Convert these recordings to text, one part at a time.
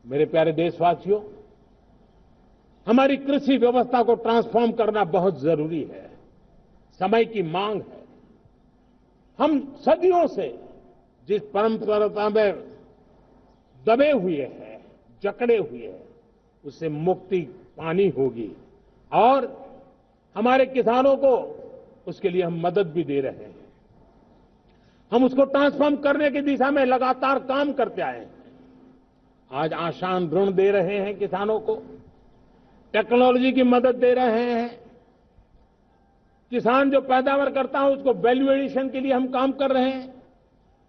मेरे प्यारे देशवासियों, हमारी कृषि व्यवस्था को ट्रांसफॉर्म करना बहुत जरूरी है। समय की मांग है। हम सदियों से जिस परंपरा में दबे हुए हैं, जकड़े हुए हैं, उससे मुक्ति पानी होगी और हमारे किसानों को उसके लिए हम मदद भी दे रहे हैं। हम उसको ट्रांसफॉर्म करने की दिशा में लगातार काम करते आए हैं। आज आसान ऋण दे रहे हैं किसानों को, टेक्नोलॉजी की मदद दे रहे हैं। किसान जो पैदावार करता है उसको वैल्यू एडिशन के लिए हम काम कर रहे हैं।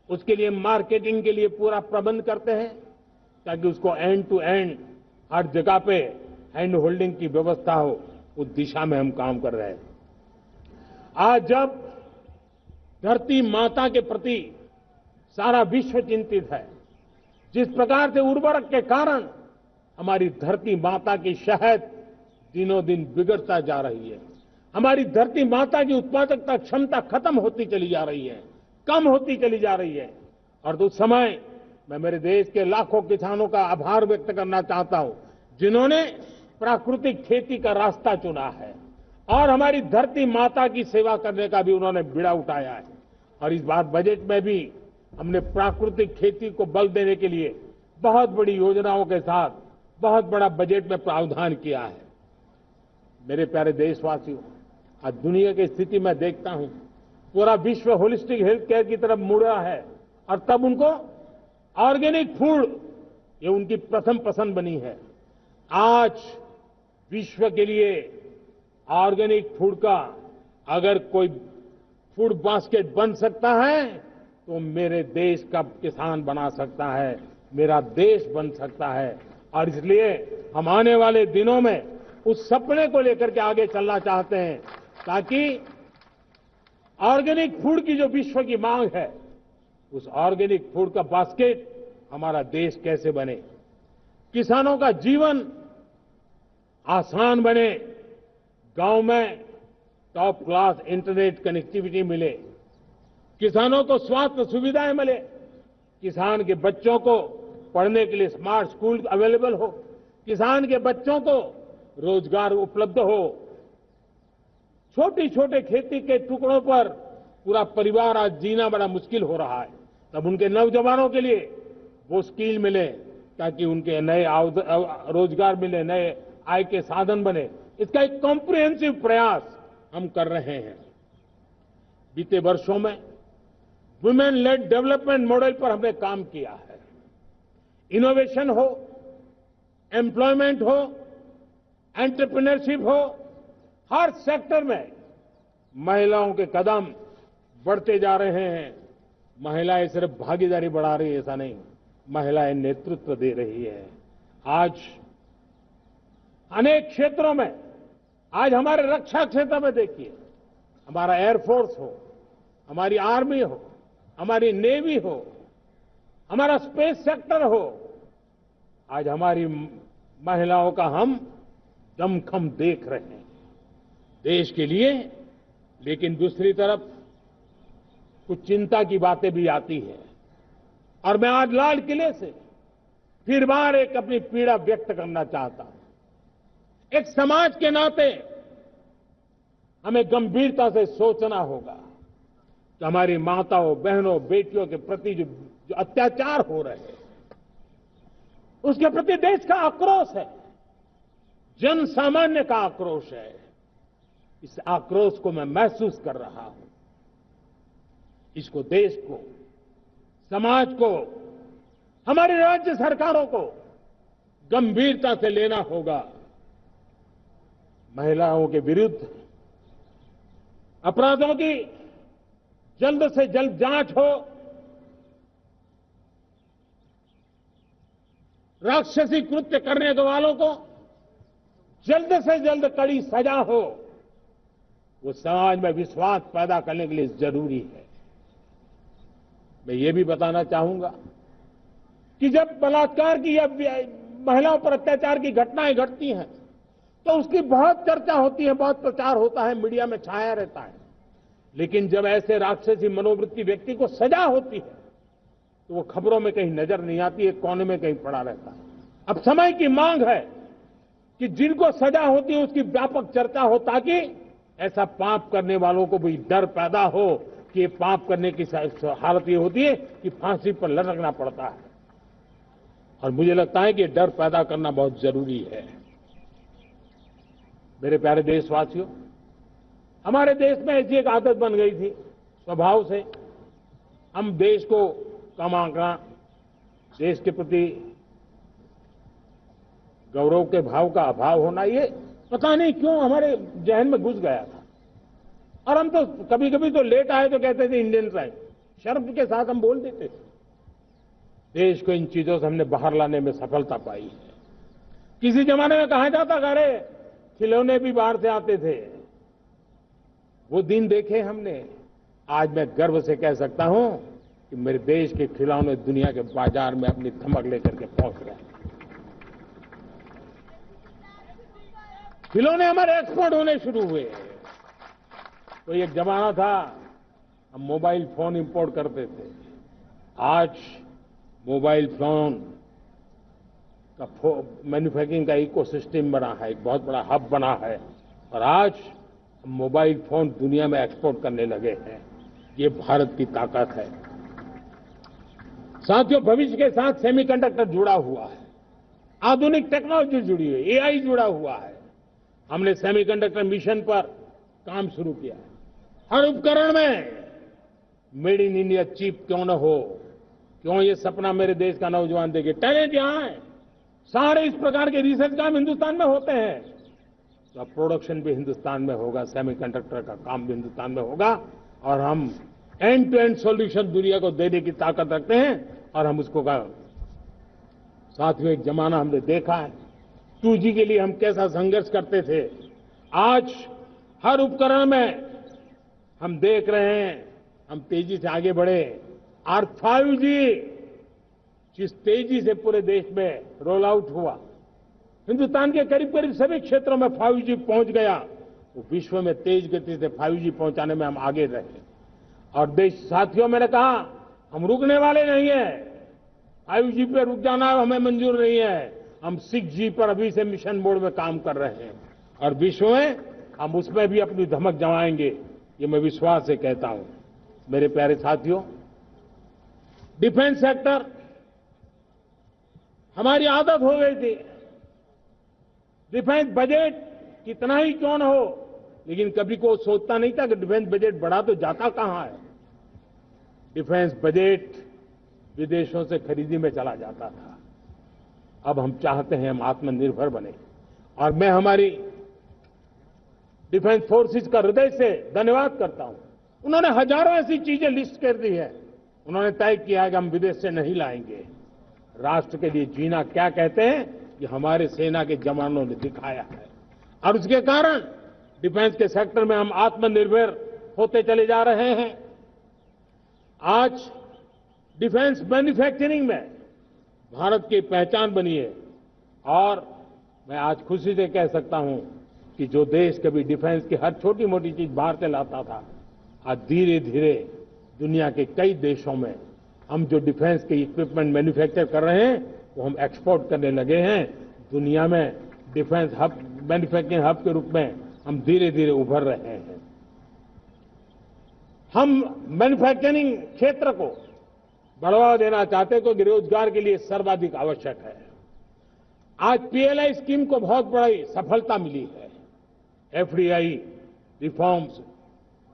उसके लिए मार्केटिंग के लिए पूरा प्रबंध करते हैं ताकि उसको एंड टू एंड हर जगह पे हैंड होल्डिंग की व्यवस्था हो। उस दिशा में हम काम कर रहे हैं। आज जब धरती माता के प्रति सारा विश्व चिंतित है, जिस प्रकार से उर्वरक के कारण हमारी धरती माता की शहद दिनों दिन बिगड़ता जा रही है, हमारी धरती माता की उत्पादकता क्षमता खत्म होती चली जा रही है, कम होती चली जा रही है। और उस समय मैं मेरे देश के लाखों किसानों का आभार व्यक्त करना चाहता हूं जिन्होंने प्राकृतिक खेती का रास्ता चुना है और हमारी धरती माता की सेवा करने का भी उन्होंने बीड़ा उठाया है। और इस बार बजट में भी हमने प्राकृतिक खेती को बल देने के लिए बहुत बड़ी योजनाओं के साथ बहुत बड़ा बजट में प्रावधान किया है। मेरे प्यारे देशवासियों, आज दुनिया की स्थिति में देखता हूं, पूरा विश्व होलिस्टिक हेल्थ केयर की तरफ मुड़ रहा है और तब उनको ऑर्गेनिक फूड ये उनकी प्रथम पसंद बनी है। आज विश्व के लिए ऑर्गेनिक फूड का अगर कोई फूड बास्केट बन सकता है तो मेरे देश का किसान बना सकता है, मेरा देश बन सकता है। और इसलिए हम आने वाले दिनों में उस सपने को लेकर के आगे चलना चाहते हैं ताकि ऑर्गेनिक फूड की जो विश्व की मांग है, उस ऑर्गेनिक फूड का बास्केट हमारा देश कैसे बने, किसानों का जीवन आसान बने, गांव में टॉप क्लास इंटरनेट कनेक्टिविटी मिले, किसानों को स्वास्थ्य सुविधाएं मिले, किसान के बच्चों को पढ़ने के लिए स्मार्ट स्कूल अवेलेबल हो, किसान के बच्चों को रोजगार उपलब्ध हो। छोटी छोटे खेती के टुकड़ों पर पूरा परिवार आज जीना बड़ा मुश्किल हो रहा है, तब उनके नौजवानों के लिए वो स्किल मिले ताकि उनके नए रोजगार मिले, नए आय के साधन बने। इसका एक कॉम्प्रिहेंसिव प्रयास हम कर रहे हैं। बीते वर्षों में वुमेन लेड डेवलपमेंट मॉडल पर हमने काम किया है। इनोवेशन हो, एम्प्लॉयमेंट हो, एंटरप्रेन्योरशिप हो, हर सेक्टर में महिलाओं के कदम बढ़ते जा रहे हैं। महिलाएं सिर्फ भागीदारी बढ़ा रही है ऐसा नहीं, महिलाएं नेतृत्व दे रही है। आज अनेक क्षेत्रों में, आज हमारे रक्षा क्षेत्र में देखिए, हमारा एयरफोर्स हो, हमारी आर्मी हो, हमारी नेवी हो, हमारा स्पेस सेक्टर हो, आज हमारी महिलाओं का हम दमखम देख रहे हैं देश के लिए। लेकिन दूसरी तरफ कुछ चिंता की बातें भी आती है और मैं आज लाल किले से फिर बार एक अपनी पीड़ा व्यक्त करना चाहता हूं। एक समाज के नाते हमें गंभीरता से सोचना होगा कि हमारी माताओं, बहनों, बेटियों के प्रति जो अत्याचार हो रहे हैं, उसके प्रति देश का आक्रोश है, जन सामान्य का आक्रोश है। इस आक्रोश को मैं महसूस कर रहा हूं। इसको देश को, समाज को, हमारी राज्य सरकारों को गंभीरता से लेना होगा। महिलाओं के विरुद्ध अपराधों की जल्द से जल्द जांच हो, राक्षसी कृत्य करने वालों को जल्द से जल्द कड़ी सजा हो। वो समाज में विश्वास पैदा करने के लिए जरूरी है। मैं ये भी बताना चाहूंगा कि जब बलात्कार की या महिलाओं पर अत्याचार की घटनाएं घटती हैं तो उसकी बहुत चर्चा होती है, बहुत प्रचार होता है, मीडिया में छाया रहता है। लेकिन जब ऐसे राक्षसी मनोवृत्ति व्यक्ति को सजा होती है तो वो खबरों में कहीं नजर नहीं आती, एक कोने में कहीं पड़ा रहता है। अब समय की मांग है कि जिनको सजा होती है उसकी व्यापक चर्चा हो, ताकि ऐसा पाप करने वालों को भी डर पैदा हो कि ये पाप करने की हालत ये होती है कि फांसी पर लटकना पड़ता है। और मुझे लगता है कि ये डर पैदा करना बहुत जरूरी है। मेरे प्यारे देशवासियों, हमारे देश में ऐसी एक आदत बन गई थी स्वभाव से, हम देश को कम आंकना, देश के प्रति गौरव के भाव का अभाव होना, ये पता नहीं क्यों हमारे जहन में घुस गया था। और हम तो कभी कभी तो लेट आए तो कहते थे इंडियंस आए, शर्म के साथ हम बोल देते थे। देश को इन चीजों से हमने बाहर लाने में सफलता पाई है। किसी जमाने में कहा जाता था, अरे खिलौने भी बाहर से आते थे, वो दिन देखे हमने। आज मैं गर्व से कह सकता हूं कि मेरे देश के खिलौने दुनिया के बाजार में अपनी धमक लेकर के पहुंच गए। खिलौने हमारे एक्सपोर्ट होने शुरू हुए। तो एक जमाना था हम मोबाइल फोन इंपोर्ट करते थे, आज मोबाइल फोन का मैन्युफैक्चरिंग का इकोसिस्टम बना है, एक बहुत बड़ा हब बना है, और आज हम मोबाइल फोन दुनिया में एक्सपोर्ट करने लगे हैं। ये भारत की ताकत है। साथियों, भविष्य के साथ सेमीकंडक्टर जुड़ा हुआ है, आधुनिक टेक्नोलॉजी जुड़ी है, एआई जुड़ा हुआ है। हमने सेमीकंडक्टर मिशन पर काम शुरू किया है। हर उपकरण में मेड इन इंडिया चिप क्यों न हो, क्यों ये सपना मेरे देश का नौजवान देखे। टैलेंट यहां है, सारे इस प्रकार के रिसर्च काम हिंदुस्तान में होते हैं, तो अब प्रोडक्शन भी हिंदुस्तान में होगा, सेमीकंडक्टर का काम भी हिंदुस्तान में होगा, और हम एंड टू एंड सॉल्यूशन दुनिया को देने की ताकत रखते हैं, और हम उसको साथियों, एक जमाना हमने देखा है 2G के लिए हम कैसा संघर्ष करते थे। आज हर उपकरण में हम देख रहे हैं, हम तेजी से आगे बढ़े, और 5G जिस तेजी से पूरे देश में रोल आउट हुआ, हिंदुस्तान के करीब करीब सभी क्षेत्रों में 5G पहुंच गया, वो विश्व में तेज गति से 5G पहुंचाने में हम आगे रहे। और देश साथियों, मैंने कहा हम रुकने वाले नहीं है। 5G पे रुक जाना हमें मंजूर नहीं है। हम 6G पर अभी से मिशन मोड में काम कर रहे हैं, और विश्व में हम उसमें भी अपनी धमक जमाएंगे, ये मैं विश्वास से कहता हूं। मेरे प्यारे साथियों, डिफेंस सेक्टर हमारी आदत हो गई थी। डिफेंस बजट कितना ही क्यों न हो, लेकिन कभी कोई सोचता नहीं था कि डिफेंस बजट बढ़ा तो जाता कहां है। डिफेंस बजट विदेशों से खरीदी में चला जाता था। अब हम चाहते हैं हम आत्मनिर्भर बने, और मैं हमारी डिफेंस फोर्सेस का हृदय से धन्यवाद करता हूं। उन्होंने हजारों ऐसी चीजें लिस्ट कर दी है। उन्होंने तय किया है कि हम विदेश से नहीं लाएंगे। राष्ट्र के लिए जीना क्या कहते हैं, ये हमारे सेना के जवानों ने दिखाया है, और उसके कारण डिफेंस के सेक्टर में हम आत्मनिर्भर होते चले जा रहे हैं। आज डिफेंस मैन्युफैक्चरिंग में भारत की पहचान बनी है, और मैं आज खुशी से कह सकता हूं कि जो देश कभी डिफेंस की हर छोटी मोटी चीज बाहर से लाता था, आज धीरे धीरे दुनिया के कई देशों में हम जो डिफेंस के इक्विपमेंट मैन्युफैक्चर कर रहे हैं, वो हम एक्सपोर्ट करने लगे हैं। दुनिया में डिफेंस हब, मैन्युफैक्चरिंग हब के रूप में हम धीरे धीरे उभर रहे हैं। हम मैन्युफैक्चरिंग क्षेत्र को बढ़ावा देना चाहते हैं, क्योंकि रोजगार के लिए सर्वाधिक आवश्यक है। आज PLI स्कीम को बहुत बड़ी सफलता मिली है। FDI रिफॉर्म्स,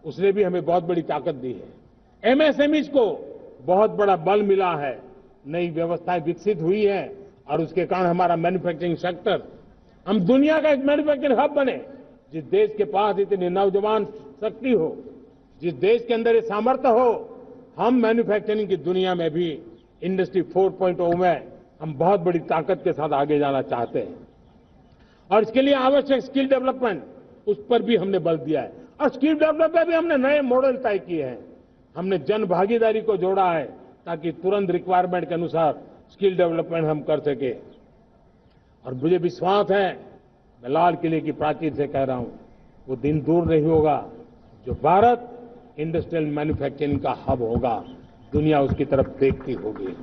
उसने भी हमें बहुत बड़ी ताकत दी है। MSMEs को बहुत बड़ा बल मिला है, नई व्यवस्थाएं विकसित हुई है, और उसके कारण हमारा मैन्युफैक्चरिंग सेक्टर, हम दुनिया का एक मैन्युफैक्चरिंग हब बने। जिस देश के पास इतनी नौजवान शक्ति हो, जिस देश के अंदर ये सामर्थ्य हो, हम मैन्युफैक्चरिंग की दुनिया में भी इंडस्ट्री 4.0 में हम बहुत बड़ी ताकत के साथ आगे जाना चाहते हैं। और इसके लिए आवश्यक स्किल डेवलपमेंट, उस पर भी हमने बल दिया है। और स्किल डेवलपमेंट में भी हमने नए मॉडल तय किए हैं। हमने जन भागीदारी को जोड़ा है, ताकि तुरंत रिक्वायरमेंट के अनुसार स्किल डेवलपमेंट हम कर सके। और मुझे विश्वास है, मैं लाल किले की प्राचीर से कह रहा हूं, वो दिन दूर नहीं होगा जो भारत इंडस्ट्रियल मैन्युफैक्चरिंग का हब होगा, दुनिया उसकी तरफ देखती होगी।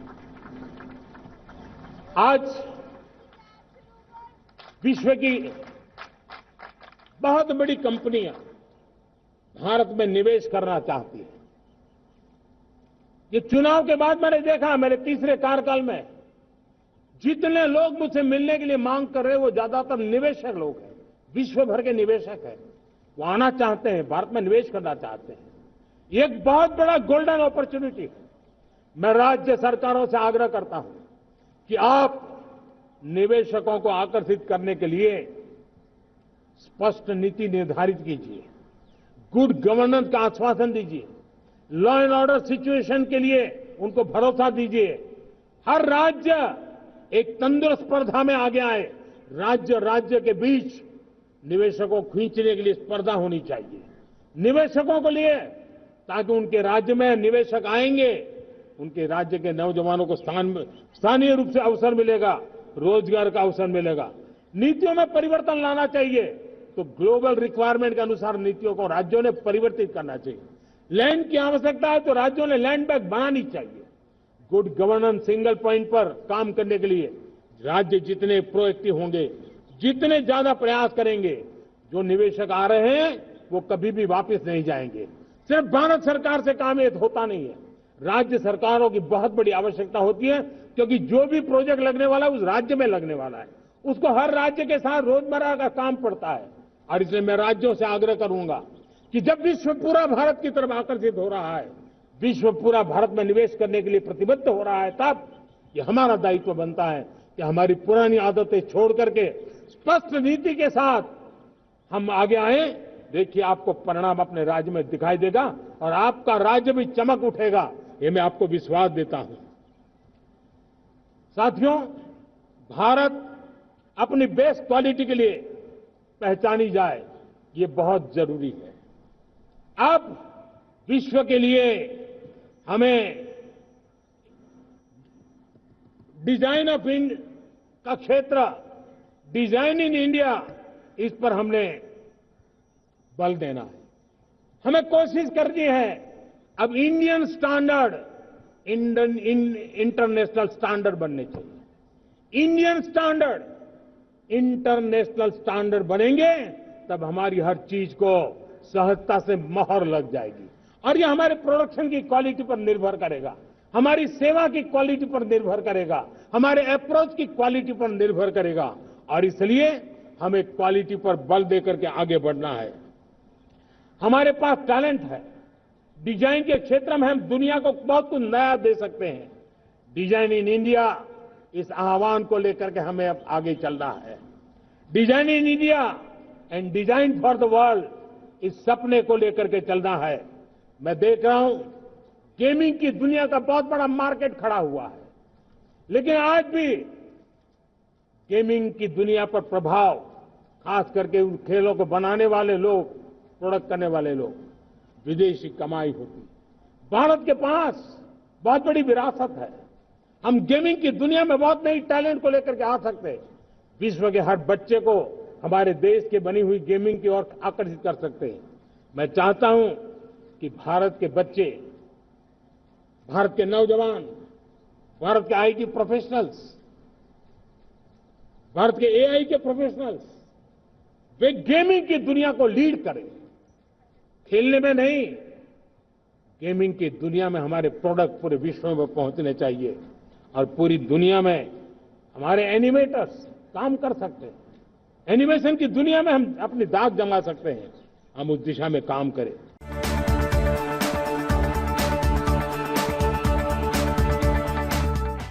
आज विश्व की बहुत बड़ी कंपनियां भारत में निवेश करना चाहती हैं। ये चुनाव के बाद मैंने देखा, मेरे तीसरे कार्यकाल में जितने लोग मुझसे मिलने के लिए मांग कर रहे हैं वो ज्यादातर निवेशक लोग हैं, विश्व भर के निवेशक हैं। वो आना चाहते हैं, भारत में निवेश करना चाहते हैं। ये एक बहुत बड़ा गोल्डन अपॉर्चुनिटी है। मैं राज्य सरकारों से आग्रह करता हूं कि आप निवेशकों को आकर्षित करने के लिए स्पष्ट नीति निर्धारित कीजिए, गुड गवर्नेंस का आश्वासन दीजिए, लॉ एंड ऑर्डर सिचुएशन के लिए उनको भरोसा दीजिए। हर राज्य एक तंदुरुस्त स्पर्धा में आगे आए। राज्य राज्य के बीच निवेशकों को खींचने के लिए स्पर्धा होनी चाहिए, निवेशकों को लिए, ताकि उनके राज्य में निवेशक आएंगे, उनके राज्य के नौजवानों को स्थानीय रूप से अवसर मिलेगा, रोजगार का अवसर मिलेगा। नीतियों में परिवर्तन लाना चाहिए तो ग्लोबल रिक्वायरमेंट के अनुसार नीतियों को राज्यों ने परिवर्तित करना चाहिए। लैंड की आवश्यकता है तो राज्यों ने लैंड बैंक बनानी चाहिए। गुड गवर्नेंस सिंगल पॉइंट पर काम करने के लिए राज्य जितने प्रोएक्टिव होंगे, जितने ज्यादा प्रयास करेंगे, जो निवेशक आ रहे हैं वो कभी भी वापस नहीं जाएंगे। सिर्फ भारत सरकार से काम ये होता नहीं है, राज्य सरकारों की बहुत बड़ी आवश्यकता होती है, क्योंकि जो भी प्रोजेक्ट लगने वाला है उस राज्य में लगने वाला है, उसको हर राज्य के साथ रोजमर्रा का काम पड़ता है। और इसलिए मैं राज्यों से आग्रह करूंगा कि जब विश्व पूरा भारत की तरफ आकर्षित हो रहा है, विश्व पूरा भारत में निवेश करने के लिए प्रतिबद्ध हो रहा है, तब ये हमारा दायित्व बनता है कि हमारी पुरानी आदतें छोड़ करके स्पष्ट नीति के साथ हम आगे आए। देखिए, आपको परिणाम अपने राज्य में दिखाई देगा और आपका राज्य भी चमक उठेगा, ये मैं आपको विश्वास देता हूं। साथियों, भारत अपनी बेस्ट क्वालिटी के लिए पहचानी जाए, ये बहुत जरूरी है। अब विश्व के लिए हमें डिजाइन ऑफ इंडिया का क्षेत्र, डिजाइन इन इंडिया, इस पर हमने बल देना है। हमें कोशिश करनी है अब इंडियन स्टैंडर्ड इंटरनेशनल स्टैंडर्ड बनने चाहिए। इंडियन स्टैंडर्ड इंटरनेशनल स्टैंडर्ड बनेंगे तब हमारी हर चीज को सहजता से मोहर लग जाएगी और ये हमारे प्रोडक्शन की क्वालिटी पर निर्भर करेगा, हमारी सेवा की क्वालिटी पर निर्भर करेगा, हमारे अप्रोच की क्वालिटी पर निर्भर करेगा। और इसलिए हमें क्वालिटी पर बल देकर के आगे बढ़ना है। हमारे पास टैलेंट है, डिजाइन के क्षेत्र में हम दुनिया को बहुत कुछ नया दे सकते हैं। डिजाइन इन इंडिया, इस आह्वान को लेकर के हमें अब आगे चलना है। Design in India and design for the world, इस सपने को लेकर के चलना है। मैं देख रहा हूं गेमिंग की दुनिया का बहुत बड़ा मार्केट खड़ा हुआ है, लेकिन आज भी गेमिंग की दुनिया पर प्रभाव, खास करके उन खेलों को बनाने वाले लोग, प्रोडक्ट करने वाले लोग, विदेशी कमाई होती। भारत के पास बहुत बड़ी विरासत है, हम गेमिंग की दुनिया में बहुत नई टैलेंट को लेकर के आ सकते हैं। विश्व के हर बच्चे को हमारे देश के बनी हुई गेमिंग की ओर आकर्षित कर सकते हैं। मैं चाहता हूं कि भारत के बच्चे, भारत के नौजवान, भारत के आईटी प्रोफेशनल्स, भारत के एआई के प्रोफेशनल्स, वे गेमिंग की दुनिया को लीड करें। खेलने में नहीं, गेमिंग की दुनिया में हमारे प्रोडक्ट पूरे विश्व में पहुंचने चाहिए और पूरी दुनिया में हमारे एनिमेटर्स काम कर सकते हैं। एनिमेशन की दुनिया में हम अपनी दाग जमा सकते हैं। हम उस दिशा में काम करें।